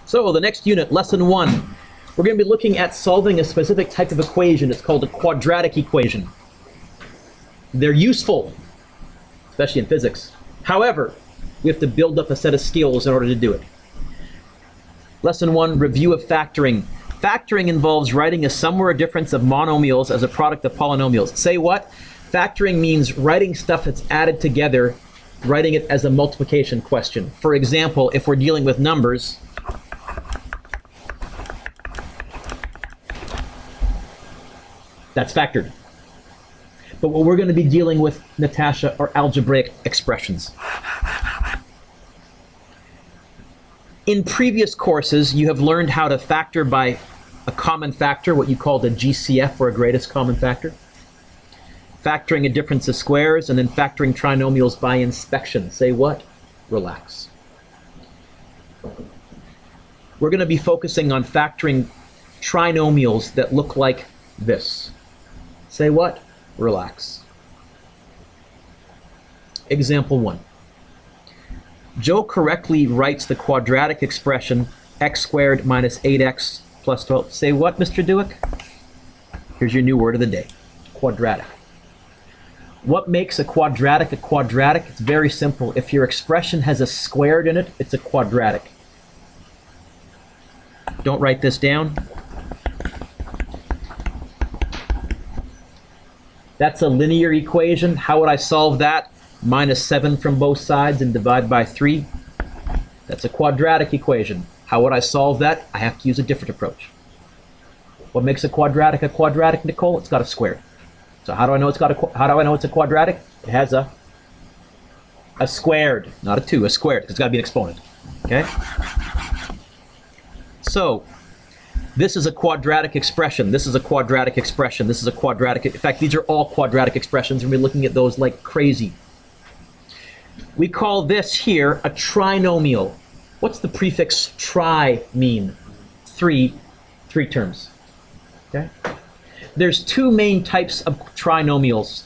So the next unit, lesson 1, we're going to be looking at solving a specific type of equation. It's called a quadratic equation. They're useful, especially in physics. However, we have to build up a set of skills in order to do it. Lesson 1, review of factoring. Factoring involves writing a sum or a difference of monomials as a product of polynomials. Say what? Factoring means writing stuff that's added together, writing it as a multiplication question. For example, if we're dealing with numbers, that's factored. But what we're going to be dealing with, Natasha, are algebraic expressions. In previous courses, you have learned how to factor by a common factor, what you call the GCF, or a greatest common factor. Factoring a difference of squares, and then factoring trinomials by inspection. Say what? Relax. We're going to be focusing on factoring trinomials that look like this. Say what? Relax. Example 1. Joe correctly writes the quadratic expression x squared minus 8x plus 12. Say what, Mr. Dueck? Here's your new word of the day. Quadratic. What makes a quadratic a quadratic? It's very simple. If your expression has a squared in it, it's a quadratic. Don't write this down. That's a linear equation. How would I solve that? Minus 7 from both sides and divide by 3. That's a quadratic equation. How would I solve that? I have to use a different approach. What makes a quadratic, Nicole? It's got a square. So how do I know it's a quadratic? It has a squared, not a 2, a squared. It's got to be an exponent. Okay? So this is a quadratic expression. This is a quadratic expression. This is a quadratic. In fact, these are all quadratic expressions, and we're looking at those like crazy. We call this here a trinomial. What's the prefix tri mean? Three terms. Okay? There's two main types of trinomials.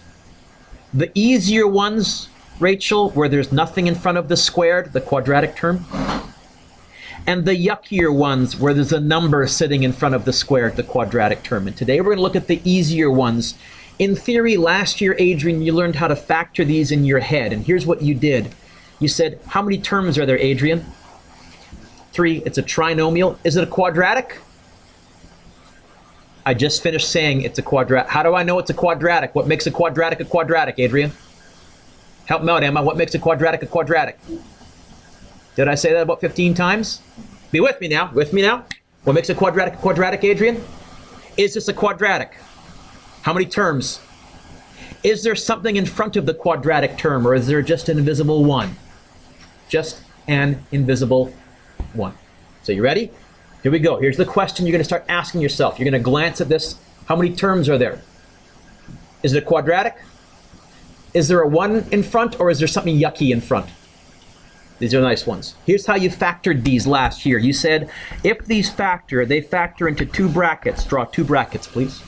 The easier ones, Rachel, where there's nothing in front of the squared, the quadratic term. And the yuckier ones, where there's a number sitting in front of the squared, the quadratic term. And today we're going to look at the easier ones. In theory, last year, Adrian, you learned how to factor these in your head. And here's what you did. You said, how many terms are there, Adrian? 3. It's a trinomial. Is it a quadratic? I just finished saying it's a quadratic. How do I know it's a quadratic? What makes a quadratic, Adrian? Help me out, Emma. What makes a quadratic a quadratic? Did I say that about 15 times? Be with me now. With me now? What makes a quadratic, Adrian? Is this a quadratic? How many terms? Is there something in front of the quadratic term, or is there just an invisible 1? Just an invisible 1. So you ready? Here we go. Here's the question you're going to start asking yourself. You're going to glance at this. How many terms are there? Is it a quadratic? Is there a 1 in front, or is there something yucky in front? These are nice ones. Here's how you factored these last year. You said, if these factor, they factor into 2 brackets. Draw 2 brackets, please.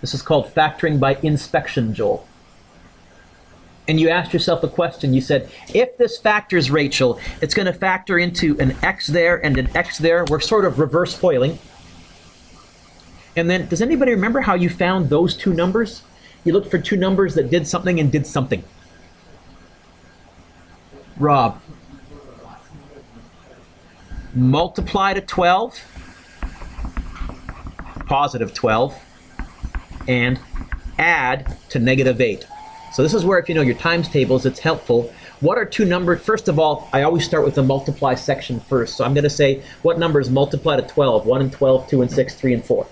This is called factoring by inspection, Joel. And you asked yourself a question. You said, if this factors, Rachel, it's going to factor into an x there and an x there. We're sort of reverse foiling. And then, does anybody remember how you found those 2 numbers? You looked for 2 numbers that did something and did something. Rob. Multiply to 12, positive 12, and add to negative 8. So this is where, if you know your times tables, it's helpful. What are 2 numbers? First of all, I always start with the multiply section first. So I'm going to say, what numbers multiply to 12? 1 and 12, 2 and 6, 3 and 4.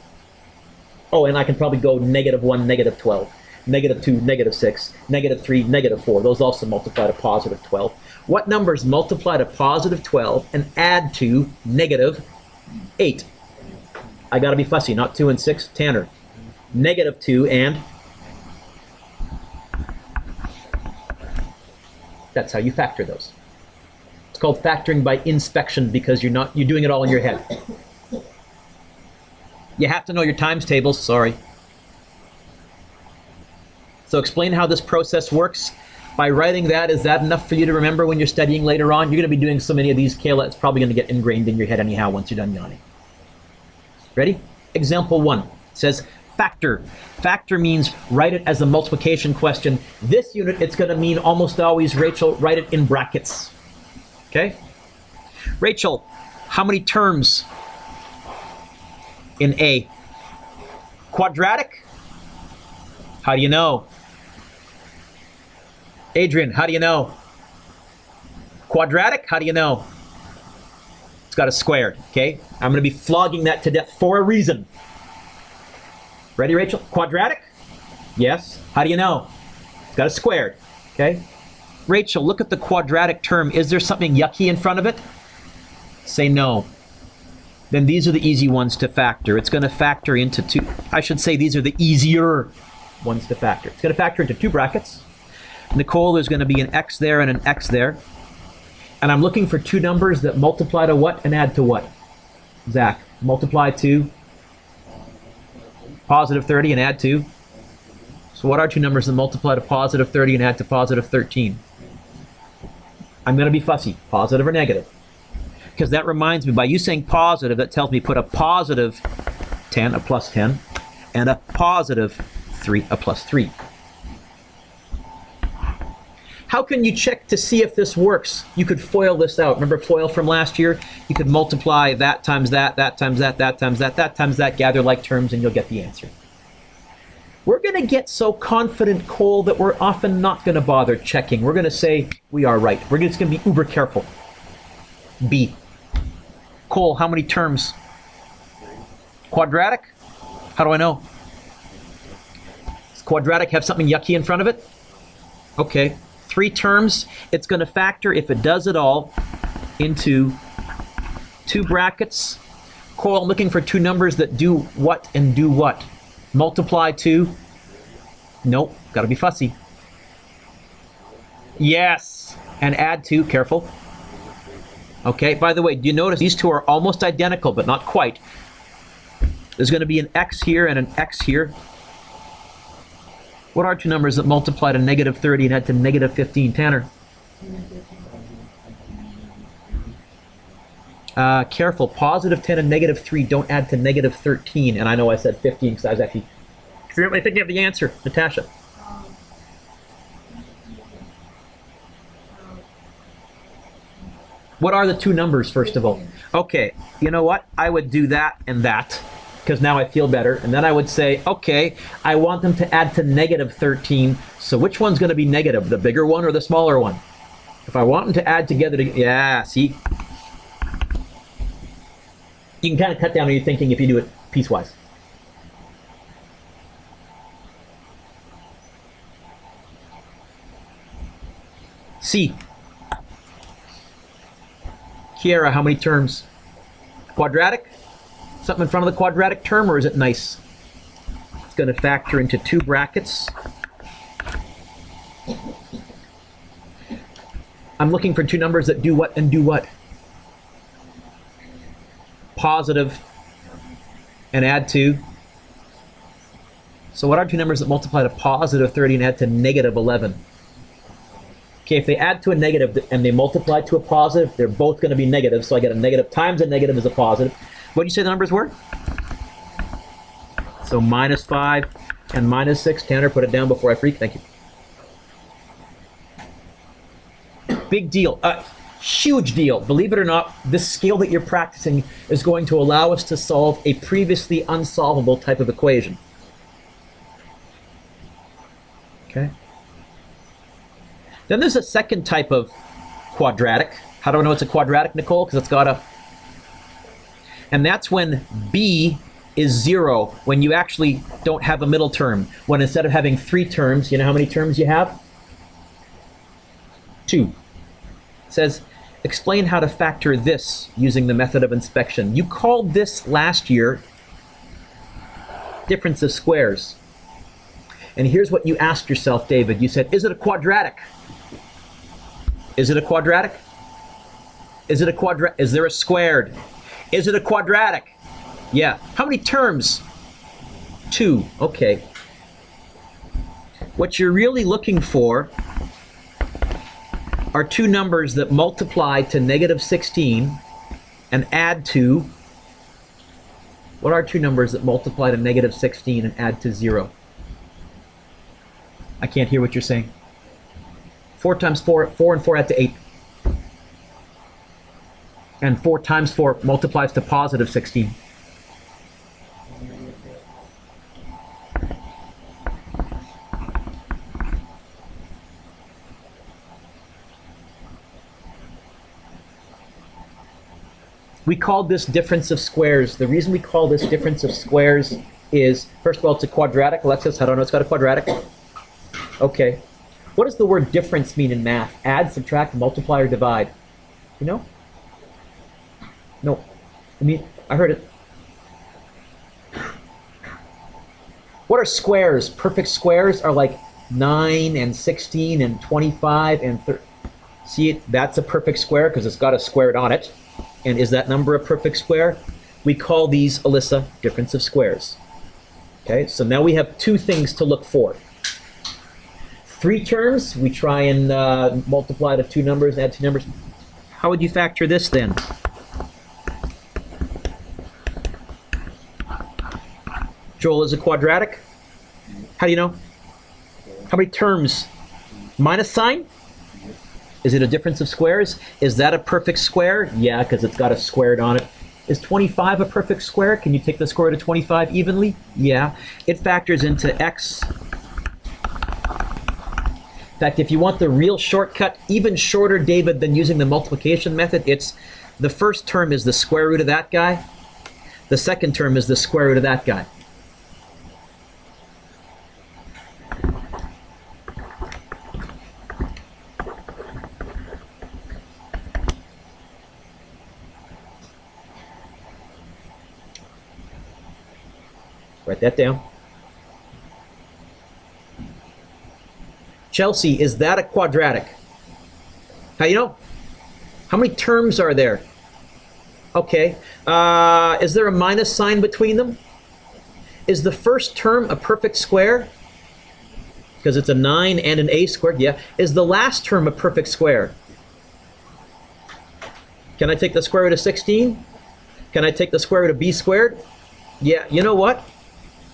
Oh, and I can probably go negative 1, negative 12. Negative 2, negative 6, negative 3, negative 4. Those also multiply to positive 12. What numbers multiply to positive 12 and add to negative 8? I got to be fussy, not 2 and 6. Tanner. Negative 2 and... That's how you factor those. It's called factoring by inspection because you're doing it all in your head. You have to know your times tables, sorry. So explain how this process works. By writing that, is that enough for you to remember when you're studying later on? You're going to be doing so many of these, Kayla, it's probably going to get ingrained in your head anyhow once you're done yawning. Ready? Example 1 says factor. Factor means write it as a multiplication question. This unit, it's going to mean almost always, Rachel, write it in brackets. Okay? Rachel, how many terms in A? Quadratic? How do you know? Adrian, how do you know? Quadratic? How do you know? It's got a squared, okay? I'm going to be flogging that to death for a reason. Ready, Rachel? Quadratic? Yes. How do you know? It's got a squared, okay? Rachel, look at the quadratic term. Is there something yucky in front of it? Say no. Then these are the easy ones to factor. It's going to factor into two. I should say these are the easier ones to factor. It's going to factor into two brackets. Nicole, there's going to be an x there and an x there. And I'm looking for two numbers that multiply to what and add to what? Zach, multiply to positive 30 and add to? So what are two numbers that multiply to positive 30 and add to positive 13? I'm going to be fussy, positive or negative. Because that reminds me, by you saying positive, that tells me put a positive 10, a plus 10, and a positive 3, a plus 3. How can you check to see if this works? You could FOIL this out. Remember FOIL from last year? You could multiply that times that, that times that, that times that, that times that, gather like terms, and you'll get the answer. We're going to get so confident, Cole, that we're often not going to bother checking. We're going to say we are right. We're just going to be uber careful. B. Cole, how many terms? Quadratic? How do I know? Does quadratic have something yucky in front of it? Okay. 3 terms. It's going to factor, if it does at all, into 2 brackets. Cole, I'm looking for 2 numbers that do what and do what. Multiply to? Nope. Got to be fussy. Yes. And add to. Careful. Okay. By the way, do you notice these two are almost identical, but not quite? There's going to be an x here and an x here. What are 2 numbers that multiply to negative 30 and add to negative 15? Tanner? Careful. Positive 10 and negative 3 don't add to negative 13. And I know I said 15 because I was actually currently thinking of the answer. Natasha? What are the 2 numbers, first of all? Okay, you know what? I would do that and that, because now I feel better. And then I would say, okay, I want them to add to negative 13. So which one's going to be negative, the bigger one or the smaller one? If I want them to add together, yeah, see? You can kind of cut down on your thinking if you do it piecewise. C. Kiara, how many terms? Quadratic? Something in front of the quadratic term, or is it nice? It's going to factor into 2 brackets. I'm looking for 2 numbers that do what and do what? Positive and add to. So what are 2 numbers that multiply to positive 30 and add to negative 11? Okay, if they add to a negative and they multiply to a positive, they're both going to be negative. So I get a negative times a negative is a positive. What did you say the numbers were? So minus 5 and minus 6. Tanner, put it down before I freak. Thank you. Big deal. Huge deal. Believe it or not, this skill that you're practicing is going to allow us to solve a previously unsolvable type of equation. Okay. Then there's a second type of quadratic. How do I know it's a quadratic, Nicole? Because it's got a... And that's when B is 0, when you actually don't have a middle term. When instead of having 3 terms, you know how many terms you have? 2. It says, explain how to factor this using the method of inspection. You called this last year difference of squares. And here's what you asked yourself, David. You said, is it a quadratic? Is it a quadratic? Is it a quadratic? Is there a squared? Is it a quadratic? Yeah. How many terms? 2. Okay. What you're really looking for are two numbers that multiply to negative 16 and add to... What are two numbers that multiply to negative 16 and add to 0? I can't hear what you're saying. 4 times 4, 4 and 4 add to 8. And 4 times 4 multiplies to positive 16. We call this difference of squares. The reason we call this difference of squares is, first of all, it's a quadratic. Alexis, how do I know it's got a quadratic? Okay. What does the word difference mean in math? Add, subtract, multiply, or divide? You know? No. I mean, I heard it. What are squares? Perfect squares are like 9 and 16 and 25 and 30. See, that's a perfect square because it's got a squared on it. And is that number a perfect square? We call these, Alyssa, difference of squares. Okay, so now we have two things to look for. 3 terms, we try and multiply to 2 numbers, add 2 numbers. How would you factor this then? Joel, is a quadratic? How do you know? How many terms? Minus sign? Is it a difference of squares? Is that a perfect square? Yeah, because it's got a squared on it. Is 25 a perfect square? Can you take the square root of 25 evenly? Yeah. It factors into x. In fact, if you want the real shortcut, even shorter, David, than using the multiplication method, it's the first term is the square root of that guy. The second term is the square root of that guy. Write that down. Chelsea, is that a quadratic? How you know? How many terms are there? Okay. Is there a minus sign between them? Is the first term a perfect square? Because it's a 9 and an a squared. Yeah. Is the last term a perfect square? Can I take the square root of 16? Can I take the square root of b squared? Yeah. You know what?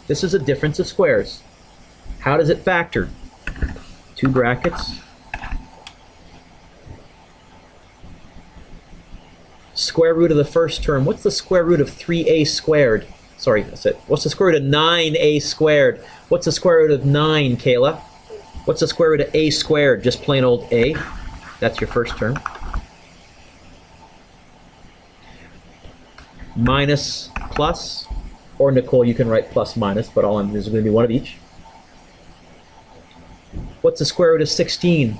This is a difference of squares. How does it factor? 2 brackets. Square root of the first term. What's the square root of 3a squared? Sorry, that's it. What's the square root of 9a squared? What's the square root of 9, Kayla? What's the square root of a squared? Just plain old a. That's your first term. Minus, plus. Or Nicole, you can write plus minus, but there's going to be one of each. What's the square root of 16?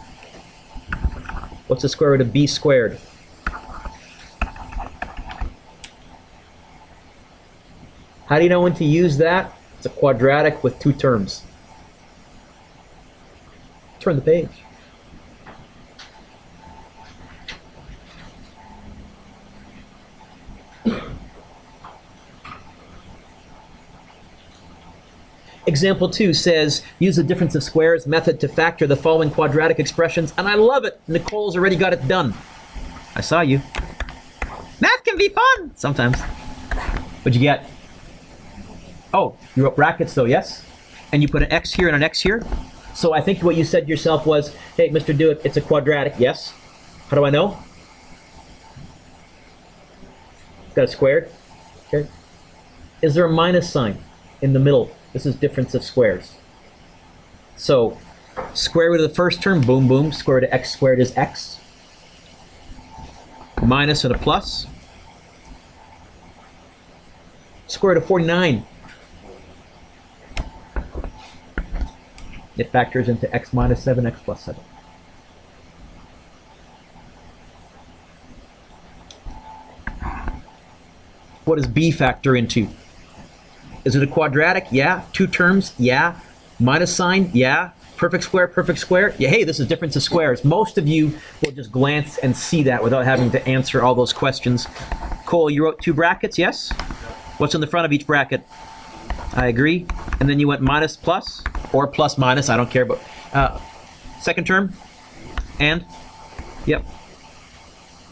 What's the square root of b squared? How do you know when to use that? It's a quadratic with 2 terms. Turn the page. Example 2 says, use the difference of squares method to factor the following quadratic expressions. And I love it. Nicole's already got it done. I saw you. Math can be fun. Sometimes. What'd you get? Oh, you wrote brackets though, yes? And you put an x here and an x here. So I think what you said yourself was, hey, Mr. Dueck, it's a quadratic. Yes. How do I know? It's got a squared. Okay. Is there a minus sign in the middle? This is difference of squares. So, square root of the first term, boom, boom. Square root of x squared is x. Minus and a plus. Square root of 49. It factors into x minus 7, x plus 7. What does b factor into? Is it a quadratic? Yeah. 2 terms? Yeah. Minus sign? Yeah. Perfect square? Perfect square? Yeah. Hey, this is difference of squares. Most of you will just glance and see that without having to answer all those questions. Cole, you wrote 2 brackets, yes? What's in the front of each bracket? I agree. And then you went minus plus, or plus minus, I don't care. But second term? And? Yep.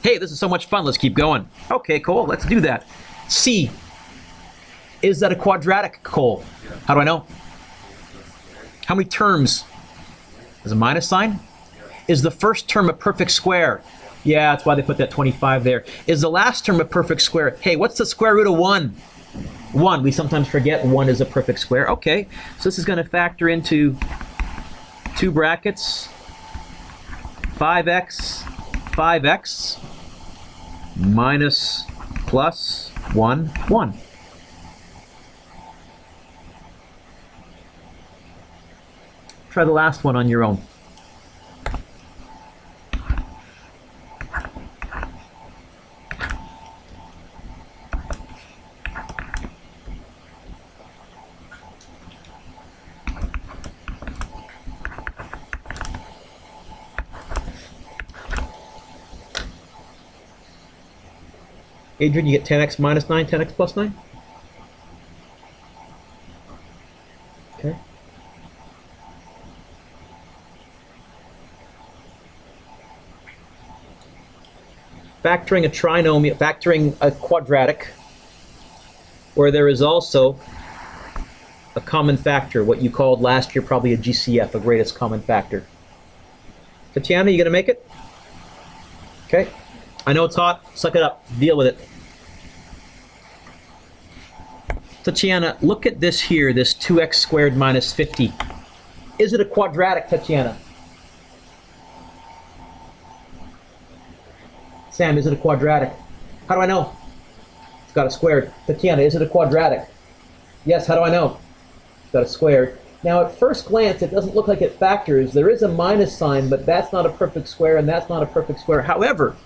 Hey, this is so much fun. Let's keep going. Okay, cool. Let's do that. C. Is that a quadratic, Cole? How do I know? How many terms? Is a minus sign? Is the first term a perfect square? Yeah, that's why they put that 25 there. Is the last term a perfect square? Hey, what's the square root of 1? 1. We sometimes forget 1 is a perfect square. Okay, so this is going to factor into 2 brackets, 5x, 5x, minus, plus, 1, 1. Try the last one on your own. Adrian, you get 10x minus 9, 10x plus 9? Okay. Factoring a trinomial, factoring a quadratic, where there is also a common factor, what you called last year probably a GCF, a greatest common factor. Tatiana, you gonna make it? Okay. I know it's hot, suck it up, deal with it. Tatiana, look at this here, this 2x squared minus 50. Is it a quadratic, Tatiana? Sam, is it a quadratic? How do I know? It's got a squared. Tatiana, is it a quadratic? Yes, how do I know? It's got a squared. Now, at first glance, it doesn't look like it factors. There is a minus sign, but that's not a perfect square, and that's not a perfect square. However,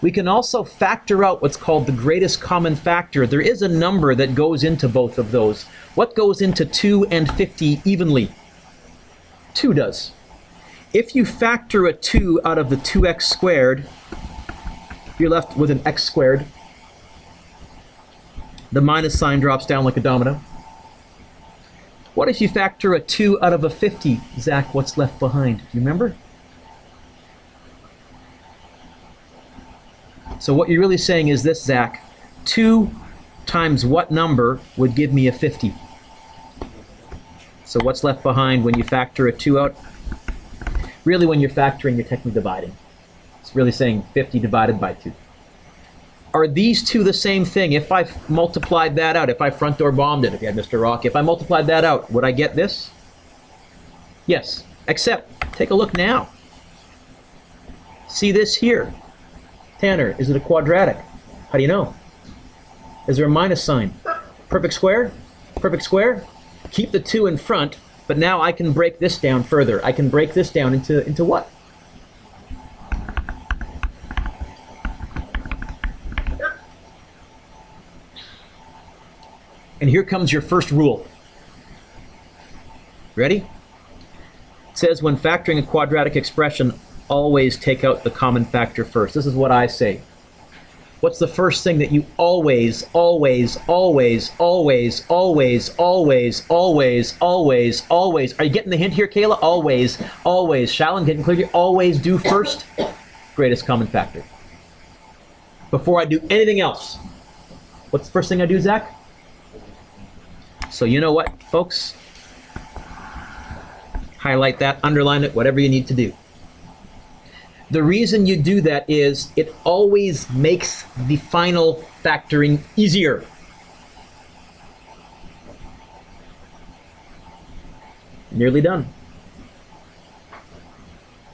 we can also factor out what's called the greatest common factor. There is a number that goes into both of those. What goes into 2 and 50 evenly? 2 does. If you factor a 2 out of the 2x squared, you're left with an x squared. The minus sign drops down like a domino. What if you factor a 2 out of a 50? Zach, what's left behind? You remember? So what you're really saying is this, Zach. 2 times what number would give me a 50? So what's left behind when you factor a 2 out? Really, when you're factoring, you're technically dividing. It's really saying 50 divided by 2. Are these two the same thing? If I multiplied that out, if I front door bombed it, if you had Mr. Rock, if I multiplied that out, would I get this? Yes, except, take a look now. See this here. Tanner, is it a quadratic? How do you know? Is there a minus sign? Perfect square? Perfect square? Keep the 2 in front, but now I can break this down further. I can break this down into what? And here comes your first rule. Ready? It says when factoring a quadratic expression, always take out the common factor first. This is what I say. What's the first thing that you always, always, always, always, always, always, always, always, always, are you getting the hint here, Kayla? Always, always, Shallon, getting clear here? Always do first? Greatest common factor. Before I do anything else. What's the first thing I do, Zach? So you know what, folks? Highlight that, underline it, whatever you need to do. The reason you do that is it always makes the final factoring easier. Nearly done.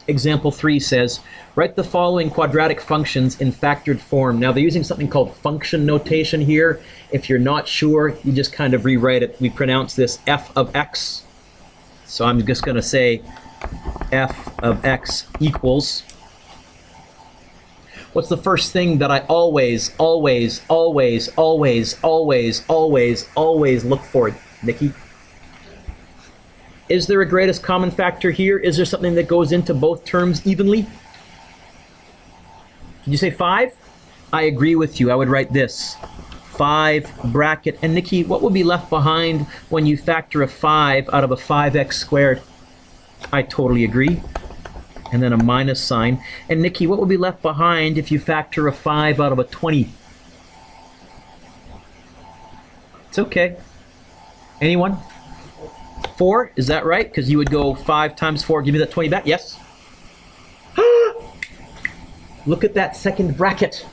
Example 3 says, write the following quadratic functions in factored form. Now they're using something called function notation here. If you're not sure, you just kind of rewrite it. We pronounce this f of x. So I'm just going to say f of x equals. What's the first thing that I always, always, always, always, always, always, always look for, Nikki? Is there a greatest common factor here? Is there something that goes into both terms evenly? Did you say 5? I agree with you. I would write this. 5 bracket. And Nikki, what will be left behind when you factor a 5 out of a 5x squared? I totally agree. and then a minus sign. And Nikki, what will be left behind if you factor a 5 out of a 20? It's okay. Anyone? 4, is that right? Because you would go 5 times 4, give me that 20 back. Yes? Look at that second bracket.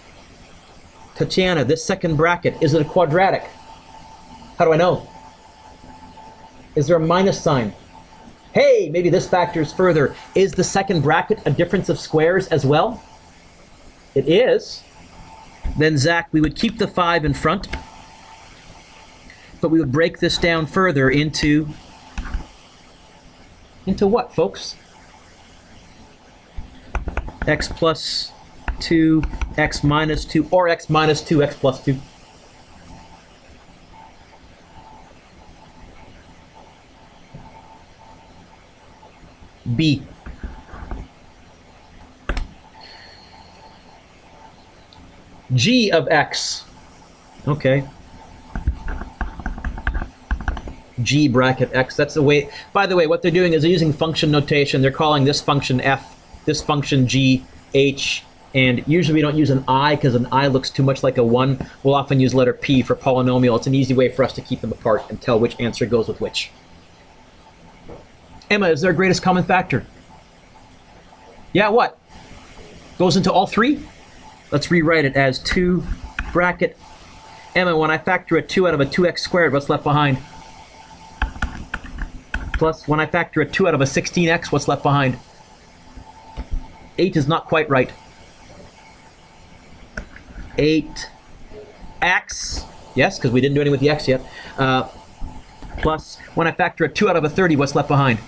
Tatiana, this second bracket, is it a quadratic? How do I know? Is there a minus sign? Hey, maybe this factors further. Is the second bracket a difference of squares as well? It is. Then, Zach, we would keep the 5 in front, but we would break this down further into what, folks? X plus 2, x minus 2, or x minus 2, x plus 2. B. G of x. Okay. G bracket x. That's the way. By the way, what they're doing is they're using function notation. They're calling this function f, this function g, h, and usually we don't use an I because an I looks too much like a 1. We'll often use letter P for polynomial. It's an easy way for us to keep them apart and tell which answer goes with which. Emma, is there a greatest common factor? Yeah, what? Goes into all 3? Let's rewrite it as 2 bracket. Emma, when I factor a 2 out of a 2x squared, what's left behind? Plus, when I factor a 2 out of a 16x, what's left behind? 8 is not quite right. 8x, yes, because we didn't do anything with the x yet. Plus, when I factor a 2 out of a 30, what's left behind?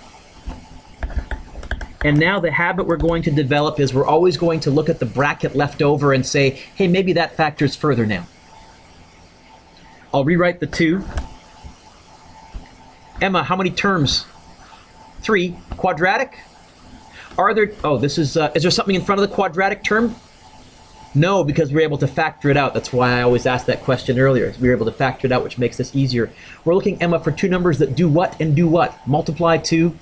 And now the habit we're going to develop is we're always going to look at the bracket left over and say, hey, maybe that factors further now. I'll rewrite the 2. Emma, how many terms? 3. Quadratic? Are there, oh, this is there something in front of the quadratic term? No, because we're able to factor it out. That's why I always asked that question earlier. We were able to factor it out, which makes this easier. We're looking, Emma, for 2 numbers that do what and do what? Multiply 2,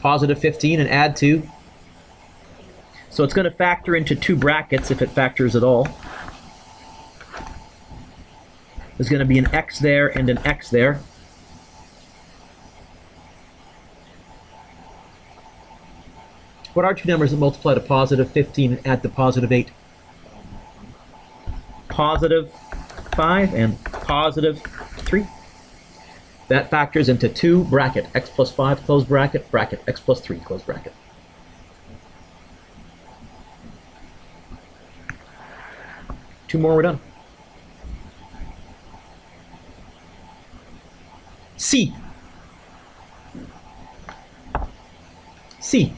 positive 15, and add 2. So it's going to factor into 2 brackets if it factors at all. There's going to be an x there and an x there. What are 2 numbers that multiply to positive 15 and add to positive 8? Positive 5 and positive 3. That factors into 2 bracket, x plus 5, close bracket, bracket, x plus 3, close bracket. Two more, we're done. C. C.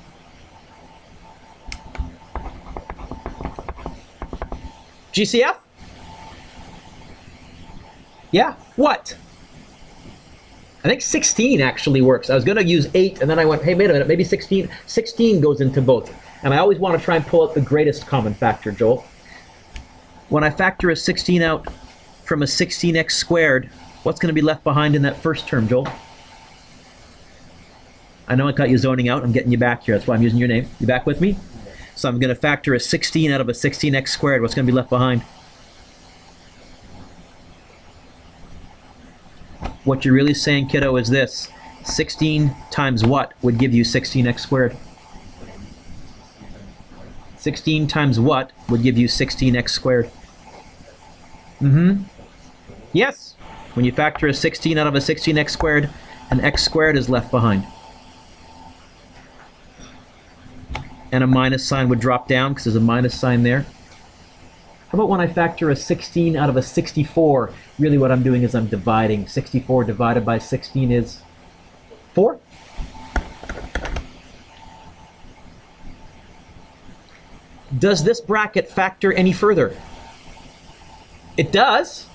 GCF? Yeah, what? I think 16 actually works. I was going to use 8, and then I went, hey, wait a minute, maybe 16. 16 goes into both. And I always want to try and pull out the greatest common factor, Joel. When I factor a 16 out from a 16x squared, what's going to be left behind in that first term, Joel? I know I got you zoning out. I'm getting you back here. That's why I'm using your name. You back with me? So I'm going to factor a 16 out of a 16x squared. What's going to be left behind? What you're really saying, kiddo, is this. 16 times what would give you 16x squared? 16 times what would give you 16x squared? Yes. When you factor a 16 out of a 16x squared, an x squared is left behind. And a minus sign would drop down because there's a minus sign there. How about when I factor a 16 out of a 64? Really what I'm doing is I'm dividing. 64 divided by 16 is 4. Does this bracket factor any further? It does.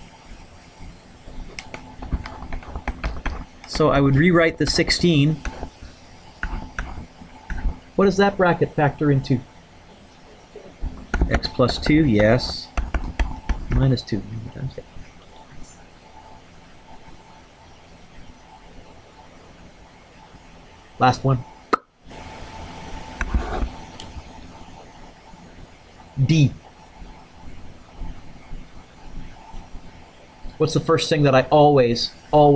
So I would rewrite the 16. What does that bracket factor into? X plus 2, yes. Minus 2. Last one. D. What's the first thing that I always stop?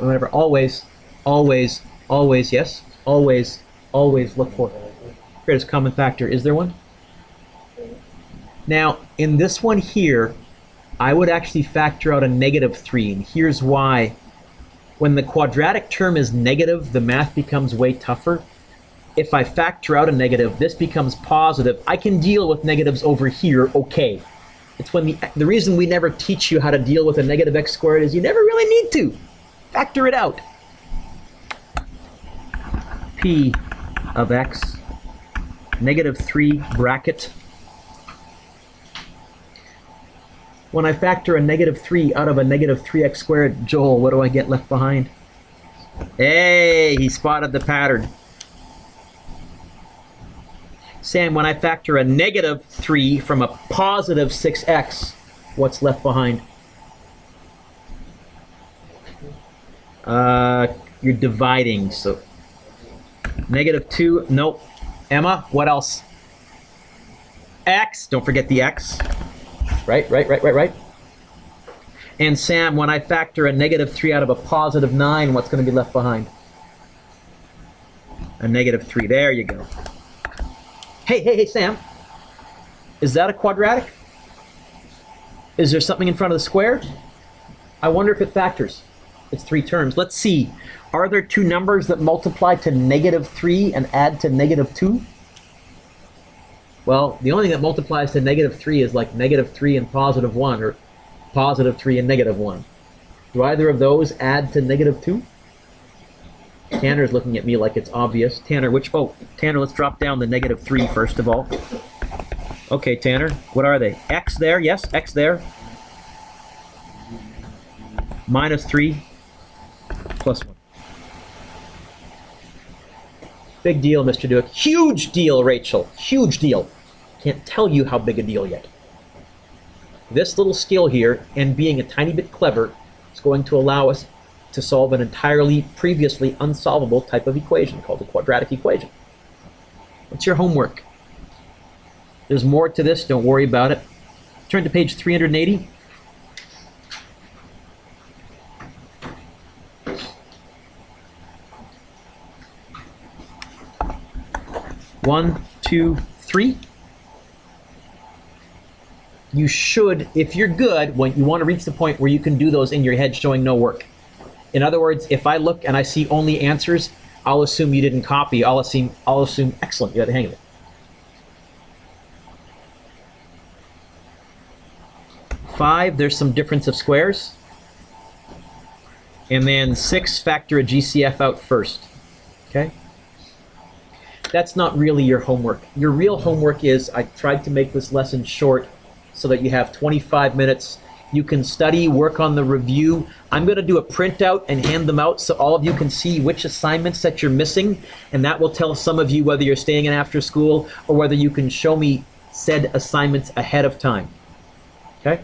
Remember, always, yes, always look for. Greatest common factor. Is there one? Now, in this one here, I would actually factor out a -3, and here's why. When the quadratic term is negative, the math becomes way tougher. If I factor out a negative, this becomes positive. I can deal with negatives over here, okay. It's when the reason we never teach you how to deal with a negative x squared is you never really need to. Factor it out. P of x, -3 bracket. When I factor a -3 out of a -3x squared, Joel, what do I get left behind? Hey, he spotted the pattern. Sam, when I factor a -3 from a positive 6x, what's left behind? You're dividing, so -2, nope. Emma, what else? X, don't forget the x. Right. And Sam, when I factor a -3 out of a positive 9, what's going to be left behind? A -3, there you go. Hey, Sam, is that a quadratic? Is there something in front of the square? I wonder if it factors. It's 3 terms. Let's see. Are there 2 numbers that multiply to -3 and add to -2? Well, the only thing that multiplies to -3 is like -3 and +1, or +3 and -1. Do either of those add to -2? Tanner's looking at me like it's obvious. Tanner, Tanner, let's drop down the -3 first of all. Okay, Tanner, what are they? X there, yes, X there. -3, +1. Big deal, Mr. Dueck. Huge deal, Rachel. Huge deal. Can't tell you how big a deal yet. This little skill here, and being a tiny bit clever, is going to allow us to solve an entirely previously unsolvable type of equation called the quadratic equation. What's your homework? There's more to this, don't worry about it. Turn to page 380. One, two, three. You should, if you're good, when you want to reach the point where you can do those in your head showing no work. In other words, if I look and I see only answers, I'll assume you didn't copy. I'll assume excellent, you got the hang of it. 5, there's some difference of squares. And then 6, factor a GCF out first. Okay? That's not really your homework. Your real homework is, I tried to make this lesson short so that you have 25 minutes. You can study, work on the review. I'm going to do a printout and hand them out so all of you can see which assignments that you're missing, and that will tell some of you whether you're staying in after school or whether you can show me said assignments ahead of time. Okay?